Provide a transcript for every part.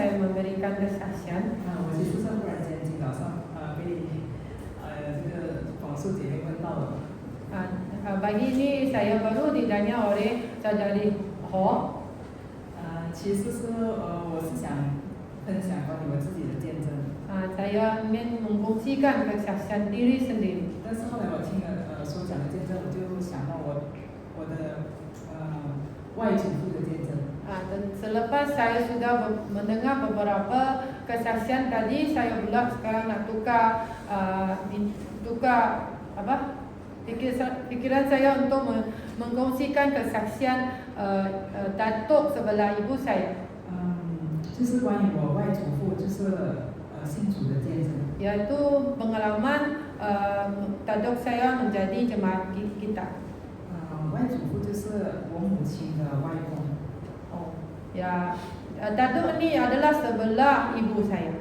saya memberikan kesaksian. 我其实是忽然间今早上被这个广树姐妹问到了。Pagi ini saya baru ditanya oleh saudari Ho. 其实是我是想分享关于我自己的见证。Saya ingin membuktikan kesaksian diri sendiri. 但是后来我听了所讲的见证，我就想到我的外祖父的见证。Dan selepas saya sudah mendengar beberapa kesaksian tadi, saya pula sekarang nak tukar pikiran saya untuk mengkongsikan kesaksian datuk sebelah ibu saya. 就是关于我外祖父就是信主的见证。Yaitu pengalaman datuk saya menjadi jemaat kita. 外祖父就是我母亲的外公。Ya, datuk ini adalah sebelah ibu saya.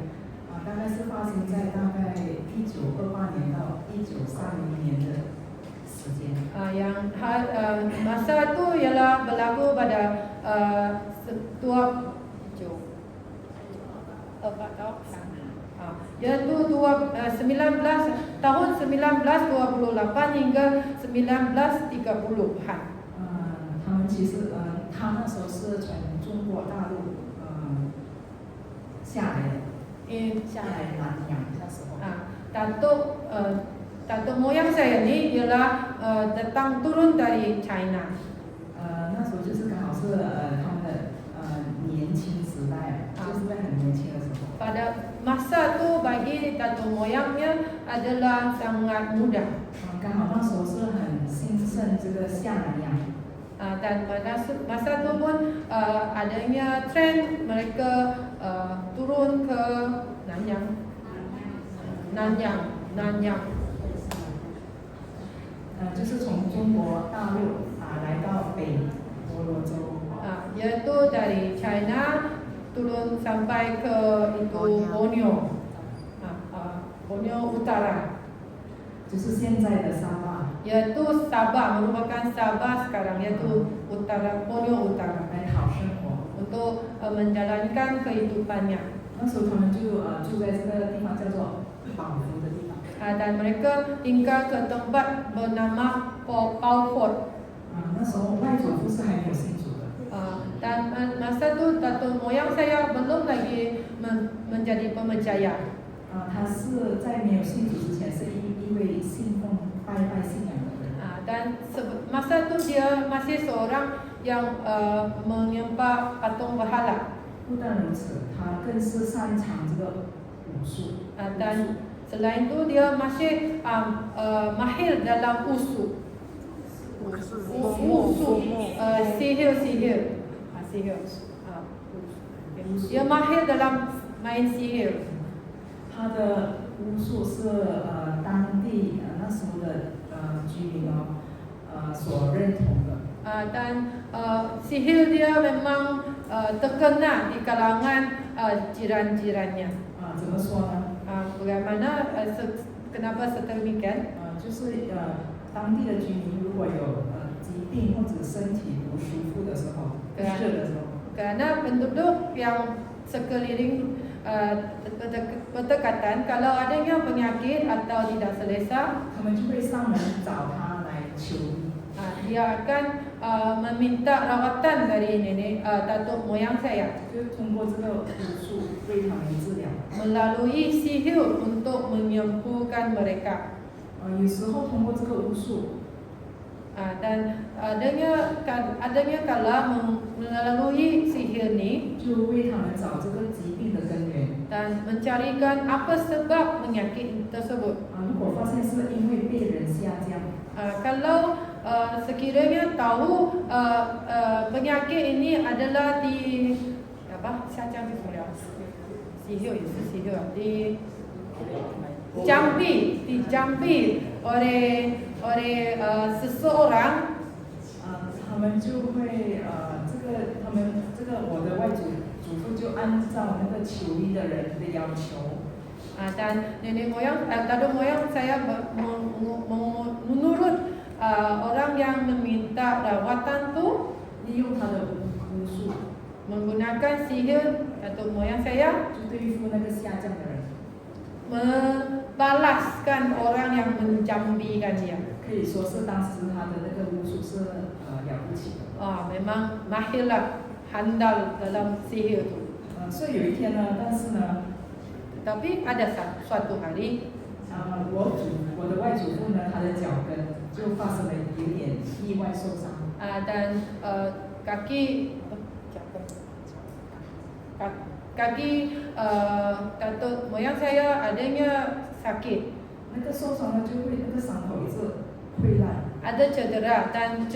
大概是发生在大概1928年到1930年的时间。Yang masa itu ialah berlaku pada yaitu tahun 1928 hingga 1930-an. 他们其实他那时候是从中国大陆下来南洋那时候。Datuk moyang saya ni ialah turun dari China. 那时候就是刚好是他们的年轻时代，就是在很年轻的时候。 Pada masa tu bagi datuk moyangnya adalah sangat muda. 刚好那时候是很兴盛这个下南洋。 Dan masa tu pun adanya trend mereka turun ke Nanyang. 就是从中国大陆来到北婆罗洲。 Yaitu dari China turun sampai ke itu Borneo Utara. 就是现在的沙巴。 Yaitu Sabah, merupakan Sabah sekarang, yaitu Borneo Utara. 来讨生活。 Untuk menjalankan kehidupannya. 那时候他们就住在这个地方叫做宝福的地方。 Dan mereka tinggal ke tempat bernama Paufort. 那时候外祖父是还没有信主的。 Dan masa tu datuk moyang saya belum lagi menjadi percaya. 他是在没有信主之前是一位信奉拜信仰的人。 Dan masa tu dia masih seorang yang menyembah patung berhala. 不但如此，他更是擅长这个武术。 Dan selain itu dia masih mahir dalam usu. Sihir. Dia mahir dalam main sihir. 他的巫术是当地那时候的居民所认同的。 Dan sihir dia memang terkenal di kalangan jiran-jirannya. 怎么说呢？ Bagaimana? Kenapa sedemikian? 就是当地的居民如果有疾病或者身体不舒服的时候，不适的时候， Kerana penduduk yang sekeliling berdekatan, kalau adanya penyakit atau tidak selesa, 他们就会上门找他来求医。 dia akan meminta rawatan dari nenek datuk moyang saya. 就通过这个武术为他们治疗。 Melalui sihir untuk menyembuhkan mereka. 有时候通过这个巫术。 Dan adanya kala melalui sihir ni 就为他们找这个疾病的根源。 dan mencarikan apa sebab penyakit tersebut. 如果发现是因为被人下降。 Kalau sekiranya tahu penyakit ini adalah di saja sihir dijampi oleh seseorang. 他们就会这个我的外祖父就按照那个求医的人的要求。 Dan nenek moyang, datuk moyang saya menurut orang yang meminta rawatan tu 利用他的巫术， menggunakan menggunakan sihir datuk moyang saya 就对付那个下降的人， membalaskan orang yang menjambikan dia. 可以说是当时他的那个巫术是了不起的。 Memang mahirlah handal dalam sihir itu. 所以有一天呢，但是呢， Tetapi ada suatu hari 我的外祖父呢，他的脚跟就发生了有点意外受伤。 dan kaki datuk moyang saya adanya sakit, 那个受伤呢，就会那个伤口一直溃烂， ada cedera dan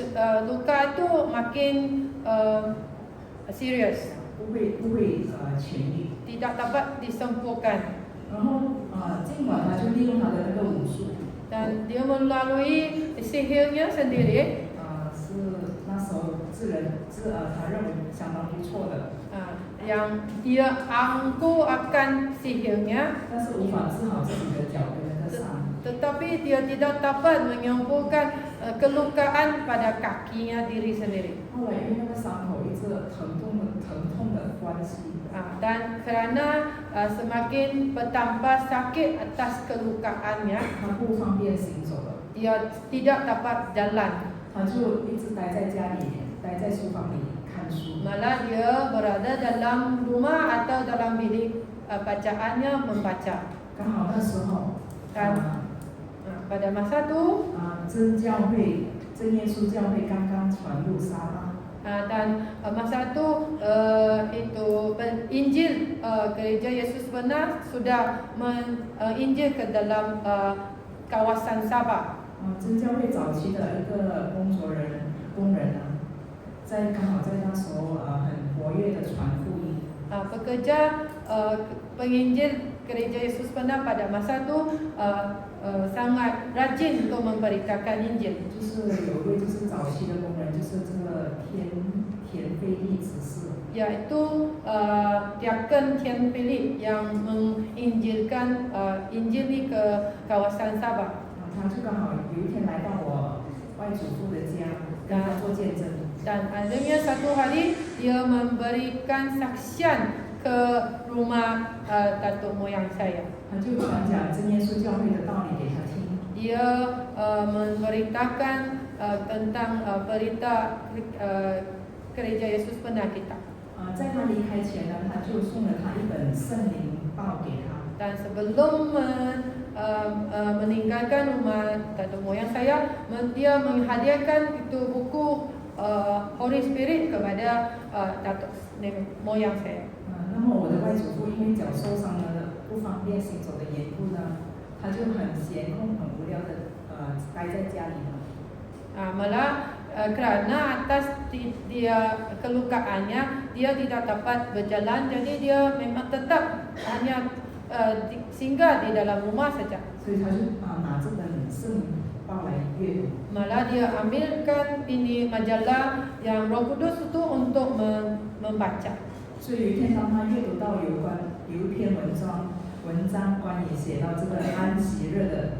luka itu makin serius, 不会痊愈。 tidak dapat disembuhkan. 然后尽管他就利用他的那个武术， Dan dia melalui sihirnya sendiri, 是那时候他认为相当不错的， yang dia angku akan sihirnya, 但是无法治好自己的脚跟那个伤。 tetapi dia tidak dapat menyembuhkan kelukaan pada kakinya diri sendiri. 后来因为那个伤口一直疼痛的关系， Dan kerana semakin bertambah sakit atas kelukaannya, 他不方便行走了， dia tidak dapat jalan. 他就一直待在家里，待在书房里看书。 Malah dia berada dalam rumah atau dalam bilik bacaannya membaca. 刚好那时候， Pada masa itu, 真耶稣教会刚刚传入沙巴。 dan masa itu Injil Gereja Yesus Benar sudah menginjil ke dalam kawasan Sabah. 真教会早期的一个工人啊，刚好在那时候很活跃的传福音。 Pekerja penginjil Gereja Yesus Benar pada masa itu sangat rajin untuk memberitakan Injil. 就是有一位就是早期的工人，就是这个田菲利执事， yaitu Diakon Tian Philip yang menginjilkan Injil ini ke kawasan Sabah. 他就刚好有一天来到我外祖父的家，跟他做见证。 Dan adanya satu hari dia memberikan saksian ke rumah datuk moyang saya. 他就讲真耶稣教会的道理给他听。 Dia memberitakan tentang berita Gereja Yesus Benar kita. 在他离开前呢，他就送了他一本圣灵报给他。 Dan sebelum meninggalkan rumah datuk moyang saya, dia menghadiahkan itu buku Holy Spirit kepada datuk moyang saya. 那么我的外祖父因为脚受伤了，不方便行走的缘故呢，他就很闲空、很无聊的待在家里了。 Malah kerana atas dia kelukaannya, dia tidak dapat berjalan, jadi dia memang tetap hanya singgah di dalam rumah saja. 所以他就拿这本圣灵报来阅读。 Malah dia ambilkan ini majalah yang Roh Kudus itu untuk membaca. 所以有一天，当他阅读到有一篇文章关于写到这个安息日的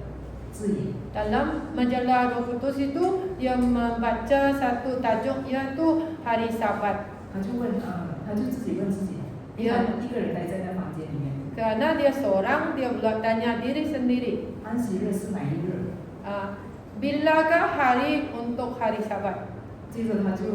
字眼。 Dalam majalah Roh Kudus itu dia membaca satu tajuk iaitu Hari Sabat. 他就自己问自己，一个人待在那房间里面。 Kerana dia seorang, dia pula tanya diri sendiri, 安息日是哪一日？ bilakah hari untuk hari Sabat? 接着他就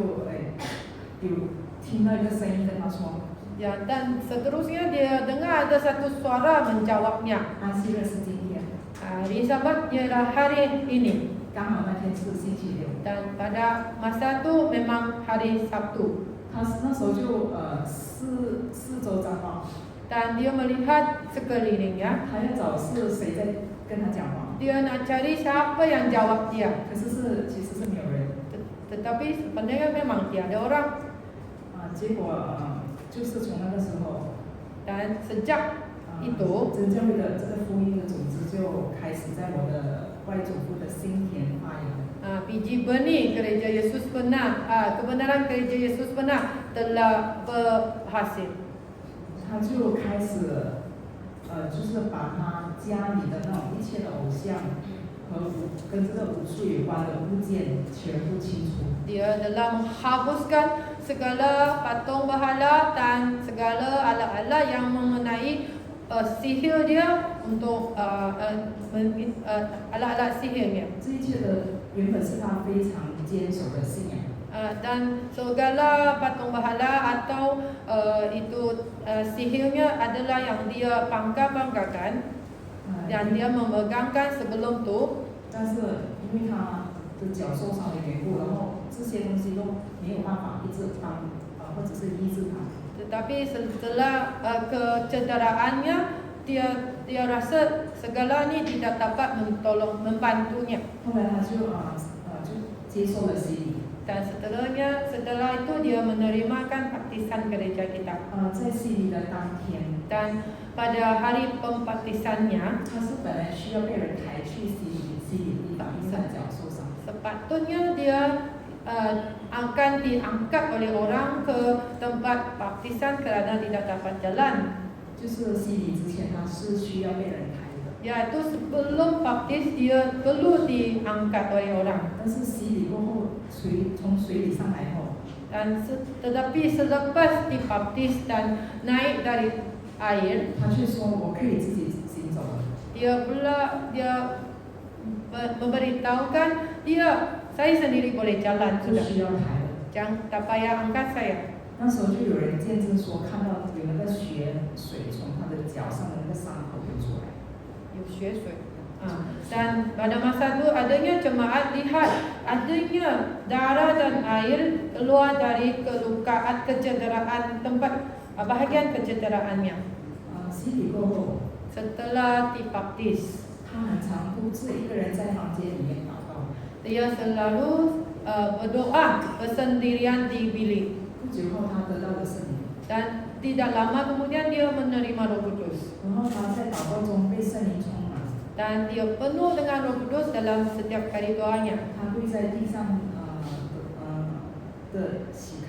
有听到一个声音跟他说， Dan seterusnya dia dengar ada satu suara menjawabnya. 安息日是今天， Hari Sabat ialah hari ini. 刚好那天是星期六。 Dan pada masa itu memang hari Sabtu. 他那时候就四周张望， Dan dia melihat sekelilingnya. 他要找是谁在跟他讲话， Dia nak cari siapa yang jawab dia. 可是其实是没有人。 Tetapi sebenarnya memang tiada orang. 结果就是从那个时候， Dan sejak itu 真教会的这个福音的种子就开始在我的外祖父的心田发芽。 biji benih Gereja Yesus Benar, kebenaran Gereja Yesus Benar telah berhasil. 他就开始就是把他家里的那种一切的偶像和跟这个武术有关的物件全部清除。 Dia telah menghapuskan segala patung berhala dan segala alat-alat yang mengenai sihir dia untuk alat-alat sihirnya. 这一切的原本是他非常坚守的信仰。 Dan segala patung berhala atau sihirnya adalah yang dia bangga-banggakan yang dia memegangkan sebelum tu. 但是因为他的脚受伤的缘故，然后这些东西都没有办法一直帮或者是医治他。 Tetapi setelah kecederaannya, dia rasa segala ni tidak dapat membantunya. 后来他就接受了洗礼。 Dan setelah itu dia menerimakan baptisan gereja kita. 在洗礼的当天， Dan pada hari pembaptisannya, 他是本来需要被人抬去洗礼的地方，因为他脚受伤。 sepatutnya dia akan diangkat oleh orang ke tempat baptisan kerana tidak dapat jalan. 就是洗礼之前，他是需要被人抬的。 Iaitu sebelum baptis dia perlu diangkat oleh orang. 但是洗礼过后，从水里上来后， Dan tetapi selepas dibaptis dan naik dari air, 他却说我可以自己行走了。 dia memberitahukan saya sendiri boleh jalan 不 sudah. 需要抬了。 Jangan tak payah angkat saya. 那时候就有人见证说，看到有那个血水从他的脚上的那个伤口流出来。 Dan pada masa itu adanya jemaat lihat adanya darah dan air keluar dari kelukaan kecederaan tempat bahagian kecederaannya. 洗礼过后， Setelah dibaptis, 他很常独自一个人在房间里面祷告。 dia selalu berdoa bersendirian di bilik. 不久后，他得到了圣灵， Dan tidak lama kemudian dia menerima Roh Kudus. 然后他在祷告中被圣灵充满。 Dan dia penuh dengan Roh Kudus dalam setiap kali doanya. 他跪在地上的膝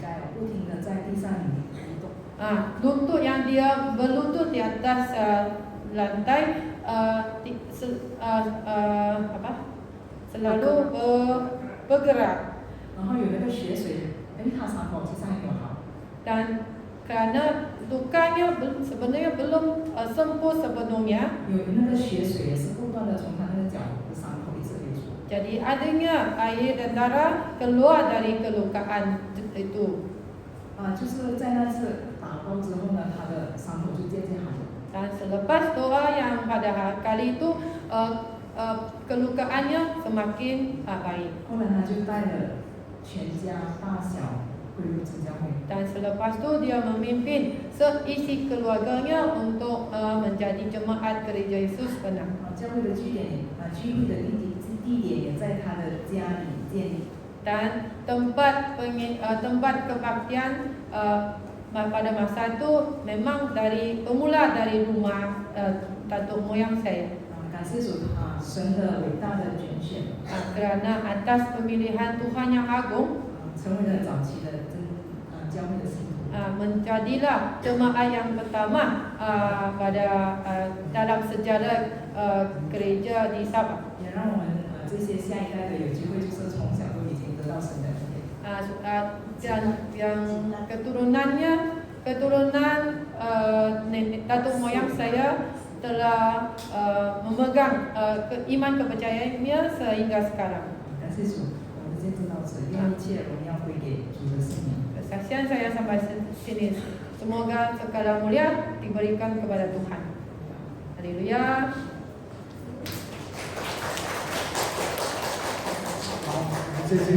盖不停地在地上移动。 Lutut yang dia berlutut di atas lantai selalu bergerak. 然后有那个血水，他伤口其实还没有好。 Dan kerana lukanya sebenarnya belum sembuh sepenuhnya, 有那个血水也是不断的从他那个脚的伤口一直流出。 jadi adanya air dan darah keluar dari kelukaan itu. 就是在那次祷告之后呢，他的伤口就渐渐好了。 Dan selepas doa yang pada kali itu kelukaannya semakin baik. 后来他就带了全家大小归入真教会。 Dan selepas itu dia memimpin seisi keluarganya untuk menjadi jemaat gereja Yesus benar. 教会的聚会的地点也在他的家里建立。 Dan tempat kebaktian pada masa itu memang bermula dari rumah datuk moyang saya. 感谢主神的伟大的拣选。 Kerana atas pemilihan Tuhan yang agung, 成为了早期的教会的信徒。 menjadilah jemaat yang pertama dalam sejarah gereja di Sabah. 也让我们这些下一代的有机会，就是从小都已经得到神的恩典。 Dan yang keturunan datuk moyang saya telah memegang iman kepercayaannya sehingga sekarang. 感谢主，我们见证到此，愿一切荣耀归给主的圣名。 Kesaksian saya sampai sini. Semoga segala mulia diberikan kepada Tuhan. Haleluya. 好，谢谢。